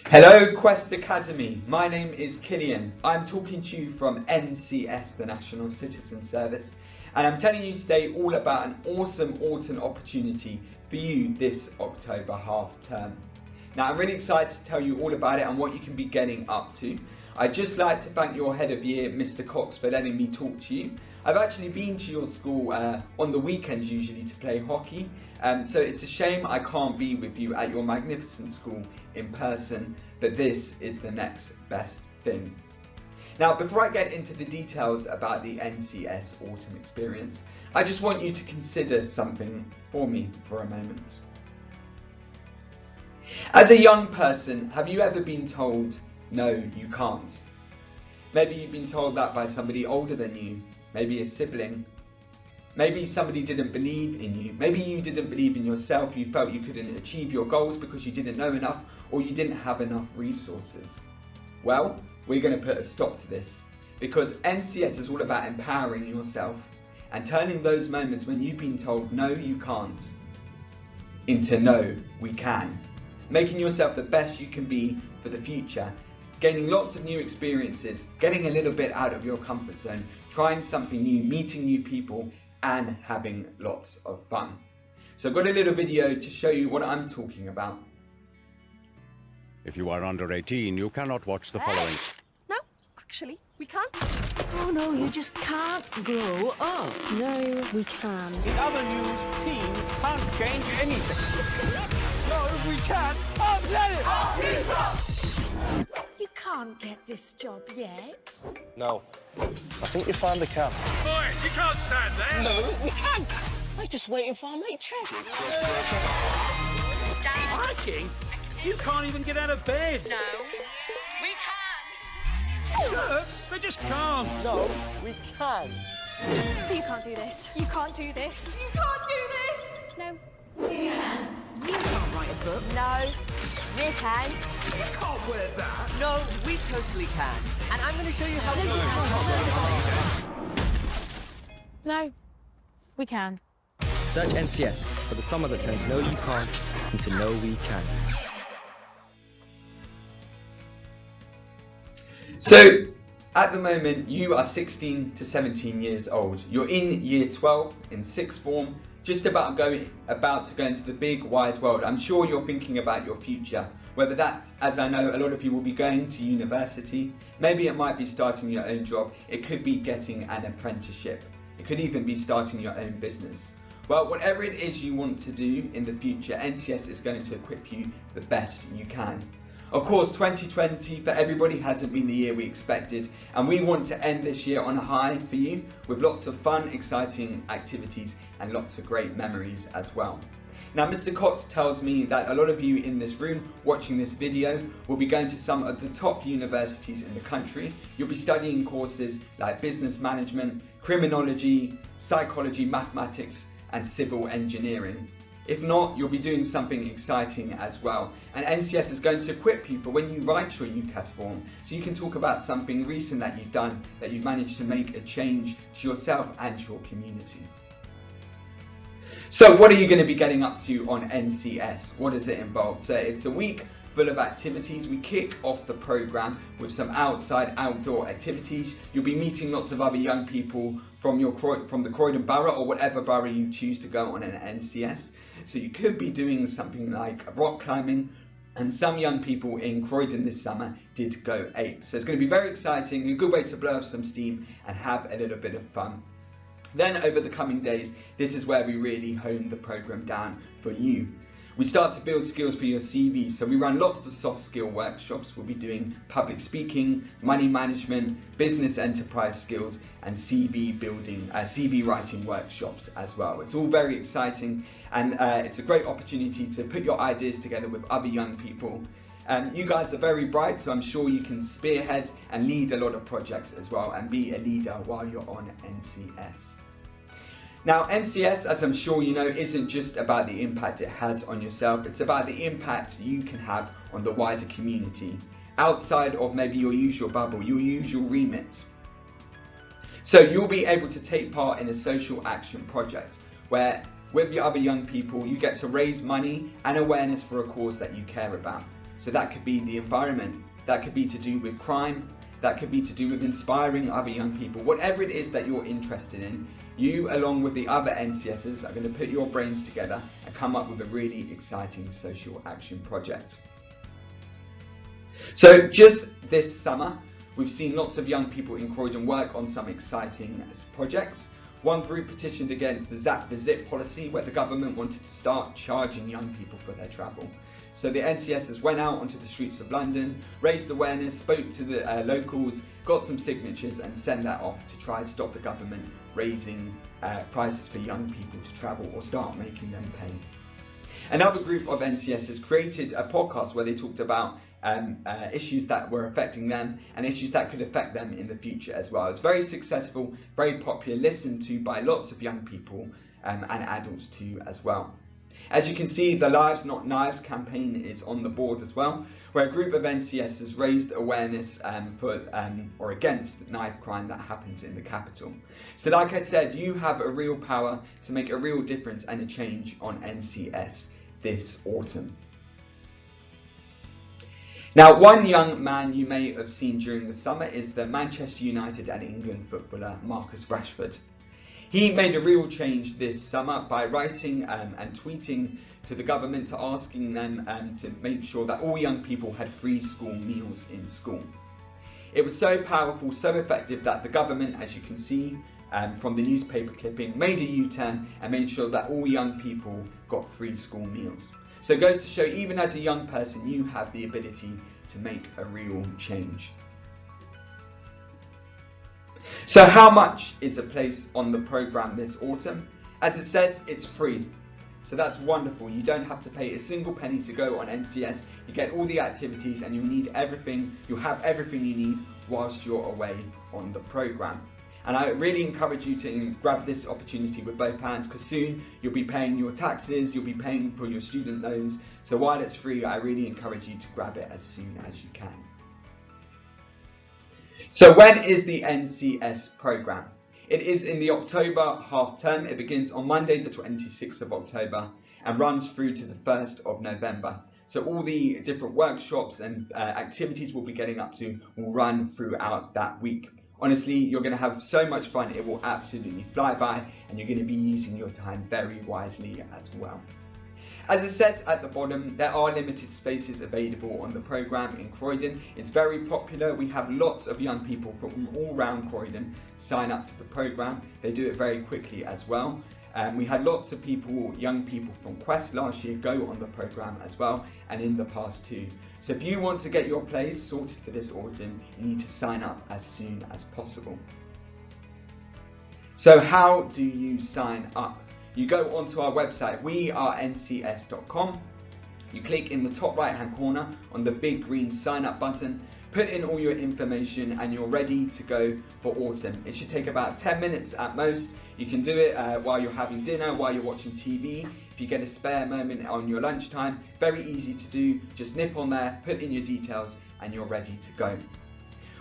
Hello Quest Academy, my name is Killian. I'm talking to you from NCS, the National Citizen Service, and I'm telling you today all about an awesome autumn opportunity for you this October half term. Now I'm really excited to tell you all about it and what you can be getting up to. I'd just like to thank your head of year, Mr. Cox, for letting me talk to you. I've actually been to your school on the weekends usually to play hockey, so it's a shame I can't be with you at your magnificent school in person, but this is the next best thing. Now, before I get into the details about the NCS Autumn Experience, I just want you to consider something for me for a moment. As a young person, have you ever been told, no, you can't? Maybe you've been told that by somebody older than you, maybe a sibling. Maybe somebody didn't believe in you. Maybe you didn't believe in yourself. You felt you couldn't achieve your goals because you didn't know enough or you didn't have enough resources. Well, we're going to put a stop to this because NCS is all about empowering yourself and turning those moments when you've been told no, you can't into no, we can. Making yourself the best you can be for the future. Gaining lots of new experiences, getting a little bit out of your comfort zone, trying something new, meeting new people, and having lots of fun. So I've got a little video to show you what I'm talking about. If you are under 18, you cannot watch the following. No, actually, we can't. Oh no, you just can't grow up. No, we can. In other news, teens can't change anything. No, we can. Our planet! Our future! You can't get this job yet. No. I think you found the cab. Boys, you can't stand there. No, we can. I'm just waiting for our mate Trev. Hiking? You can't even get out of bed. No, we can. Skirts? They just can't. No, we can. You can't do this. You can't do this. You can't do this. No. You can. You can't write a book. No, we can. You can't wear that. No, we totally can. And I'm going to show you how No. We can. Search NCS for the summer that turns no you can't into no we can. So, at the moment, you are 16 to 17 years old. You're in year 12, in sixth form, just about to go into the big wide world. I'm sure you're thinking about your future, whether that's, as I know, a lot of you will be going to university. Maybe it might be starting your own job. It could be getting an apprenticeship. It could even be starting your own business. Well, whatever it is you want to do in the future, NCS is going to equip you the best you can. Of course, 2020 for everybody hasn't been the year we expected, and we want to end this year on a high for you with lots of fun, exciting activities and lots of great memories as well. Now, Mr. Cox tells me that a lot of you in this room watching this video will be going to some of the top universities in the country. You'll be studying courses like business management, criminology, psychology, mathematics, and civil engineering. If not, you'll be doing something exciting as well. And NCS is going to equip you for when you write your UCAS form, so you can talk about something recent that you've done, that you've managed to make a change to yourself and your community. So what are you going to be getting up to on NCS? What does it involve? So it's a week full of activities. We kick off the program with some outdoor activities. You'll be meeting lots of other young people from the Croydon Borough or whatever borough you choose to go on an NCS. So you could be doing something like rock climbing, and some young people in Croydon this summer did go ape. So it's going to be very exciting, a good way to blow off some steam and have a little bit of fun. Then over the coming days, this is where we really hone the program down for you. We start to build skills for your CV, so we run lots of soft skill workshops. We'll be doing public speaking, money management, business enterprise skills, and CV building, CV writing workshops as well. It's all very exciting, and it's a great opportunity to put your ideas together with other young people. You guys are very bright, so I'm sure you can spearhead and lead a lot of projects as well, and be a leader while you're on NCS. Now, NCS, as I'm sure you know, isn't just about the impact it has on yourself, it's about the impact you can have on the wider community, outside of maybe your usual bubble, your usual remit. So you'll be able to take part in a social action project where, with the other young people, you get to raise money and awareness for a cause that you care about. So that could be the environment, that could be to do with crime, that could be to do with inspiring other young people. Whatever it is that you're interested in, you along with the other NCSs are going to put your brains together and come up with a really exciting social action project. So just this summer, we've seen lots of young people in Croydon work on some exciting projects. One group petitioned against the Zap the Zip policy, where the government wanted to start charging young people for their travel. So the NCSs went out onto the streets of London, raised awareness, spoke to the locals, got some signatures and sent that off to try and stop the government raising prices for young people to travel or start making them pay. Another group of NCSs created a podcast where they talked about issues that were affecting them and issues that could affect them in the future as well. It's very successful, very popular, listened to by lots of young people and adults too as well. As you can see, the Lives Not Knives campaign is on the board as well, where a group of NCS has raised awareness for or against knife crime that happens in the capital. So like I said, you have a real power to make a real difference and a change on NCS this autumn. Now, one young man you may have seen during the summer is the Manchester United and England footballer Marcus Rashford. He made a real change this summer by writing and tweeting to the government to asking them to make sure that all young people had free school meals in school. It was so powerful, so effective that the government, as you can see from the newspaper clipping, made a U-turn and made sure that all young people got free school meals. So it goes to show, even as a young person, you have the ability to make a real change. So how much is a place on the programme this autumn? As it says, it's free. So that's wonderful. You don't have to pay a single penny to go on NCS. You get all the activities and you'll have everything you need whilst you're away on the programme. And I really encourage you to grab this opportunity with both hands, because soon you'll be paying your taxes, you'll be paying for your student loans. So while it's free, I really encourage you to grab it as soon as you can. So when is the NCS programme? It is in the October half term. It begins on Monday the 26th of October and runs through to the 1st of November. So all the different workshops and activities we'll be getting up to will run throughout that week. Honestly, you're going to have so much fun, it will absolutely fly by, and you're going to be using your time very wisely as well. As it says at the bottom, there are limited spaces available on the programme in Croydon. It's very popular. We have lots of young people from all around Croydon sign up to the programme. They do it very quickly as well. We had lots of people, young people from Quest last year, go on the programme as well, and in the past too. So if you want to get your place sorted for this autumn, you need to sign up as soon as possible. So how do you sign up? You go onto our website, wearencs.com. You click in the top right hand corner on the big green sign up button, put in all your information, and you're ready to go for autumn. It should take about 10 minutes at most. You can do it while you're having dinner, while you're watching TV. If you get a spare moment on your lunchtime, very easy to do. Just nip on there, put in your details, and you're ready to go.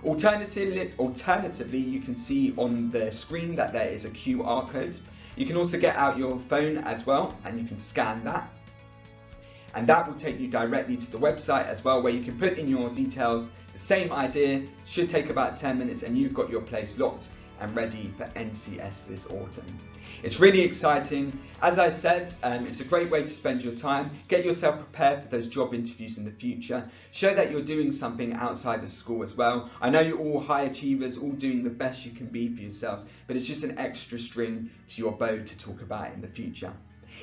Alternatively, you can see on the screen that there is a QR code. You can also get out your phone as well, and you can scan that. And that will take you directly to the website as well, where you can put in your details. The same idea, should take about 10 minutes, and you've got your place locked and ready for NCS this autumn. It's really exciting. As I said, it's a great way to spend your time. Get yourself prepared for those job interviews in the future. Show that you're doing something outside of school as well. I know you're all high achievers, all doing the best you can be for yourselves, but it's just an extra string to your bow to talk about in the future.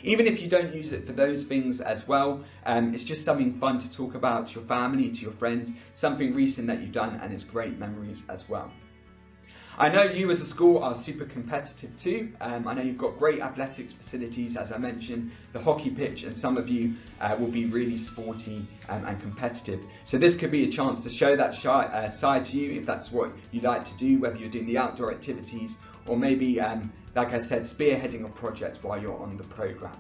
Even if you don't use it for those things as well, it's just something fun to talk about to your family, to your friends, something recent that you've done, and it's great memories as well. I know you as a school are super competitive too. I know you've got great athletics facilities, as I mentioned, the hockey pitch, and some of you will be really sporty and competitive. So this could be a chance to show that side to you if that's what you like to do, whether you're doing the outdoor activities or maybe, like I said, spearheading a project while you're on the programme.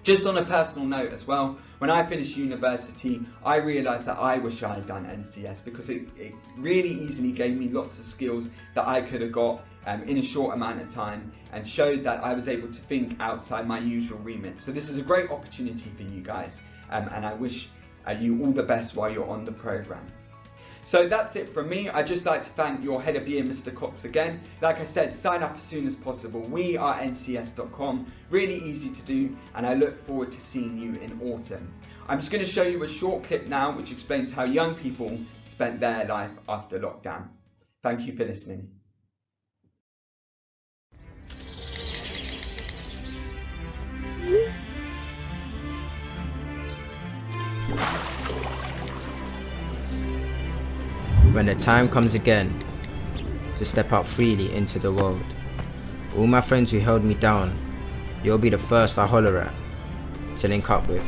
Just on a personal note as well, when I finished university, I realised that I wish I had done NCS, because it really easily gave me lots of skills that I could have got in a short amount of time, and showed that I was able to think outside my usual remit. So this is a great opportunity for you guys, and I wish you all the best while you're on the programme. So that's it from me. I'd just like to thank your head of year, Mr. Cox, again. Like I said, sign up as soon as possible. We are ncs.com. Really easy to do, and I look forward to seeing you in autumn. I'm just going to show you a short clip now which explains how young people spent their life after lockdown. Thank you for listening. When the time comes again to step out freely into the world, all my friends who held me down, you'll be the first I holler at, to link up with.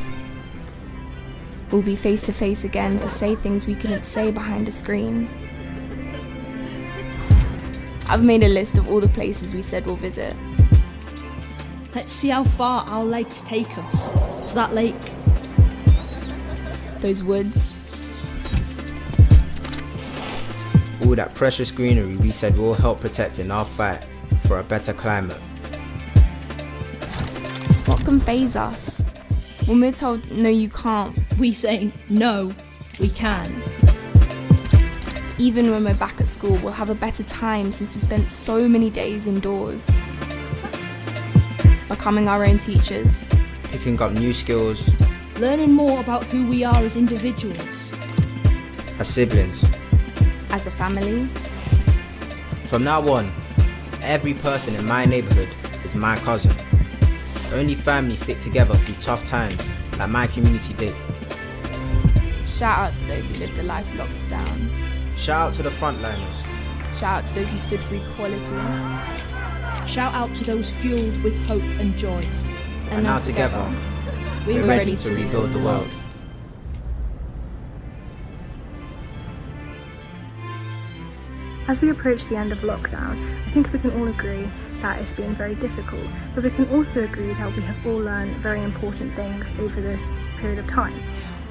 We'll be face to face again to say things we couldn't say behind a screen. I've made a list of all the places we said we'll visit. Let's see how far our legs take us to that lake. Those woods. All that precious greenery we said will help protect in our fight for a better climate. What can faze us? When we're told, no you can't, We say, no, we can. even when we're back at school, we'll have a better time since we spent so many days indoors. Becoming our own teachers. Picking up new skills. Learning more about who we are as individuals. As siblings. As a family. From now on, every person in my neighbourhood is my cousin. Only families stick together through tough times, like my community did. Shout out to those who lived a life locked down. Shout out to the frontliners. Shout out to those who stood for equality. Shout out to those fueled with hope and joy. And now together, we're ready to rebuild the world. As we approach the end of lockdown, I think we can all agree that it's been very difficult, but we can also agree that we have all learned very important things over this period of time.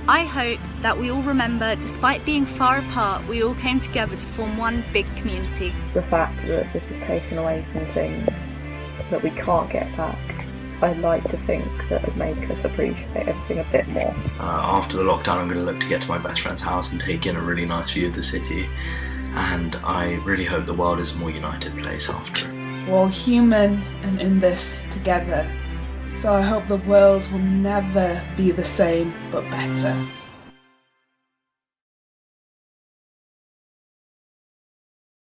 I hope that we all remember, despite being far apart, we all came together to form one big community. The fact that this has taken away some things that we can't get back, I'd like to think that would make us appreciate everything a bit more. After the lockdown, I'm going to look to get to my best friend's house and take in a really nice view of the city. And I really hope the world is a more united place after it. We're all human and in this together. So I hope the world will never be the same, but better.